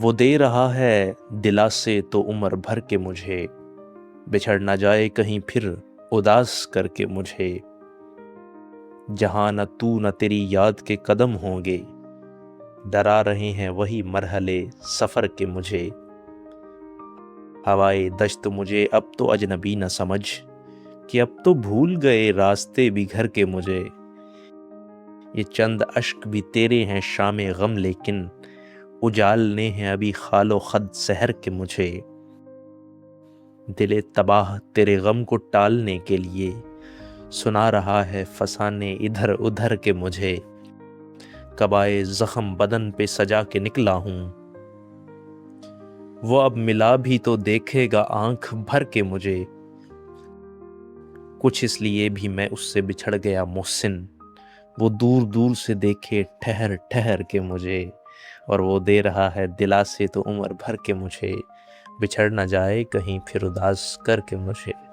وہ دے رہا ہے دلاسے تو عمر بھر کے مجھے، بچھڑ نہ جائے کہیں پھر اداس کر کے مجھے۔ جہاں نہ تو نہ تیری یاد کے قدم ہوں گے، ڈرا رہے ہیں وہی مرحلے سفر کے مجھے۔ ہوائے دشت مجھے اب تو اجنبی نہ سمجھ، کہ اب تو بھول گئے راستے بھی گھر کے مجھے۔ یہ چند اشک بھی تیرے ہیں شام غم، لیکن اجالنے ہیں ابھی خال و خد سحر کے مجھے۔ دل تباہ تیرے غم کو ٹالنے کے لیے سنا رہا ہے فسانے ادھر ادھر کے مجھے۔ قبائے زخم بدن پہ سجا کے نکلا ہوں، وہ اب ملا بھی تو دیکھے گا آنکھ بھر کے مجھے۔ کچھ اس لیے بھی میں اس سے بچھڑ گیا محسن، وہ دور دور سے دیکھے ٹھہر ٹھہر کے مجھے۔ اور وہ دے رہا ہے دلاسے تو عمر بھر کے مجھے، بچھڑ نہ جائے کہیں پھر اداس کر کے مجھے۔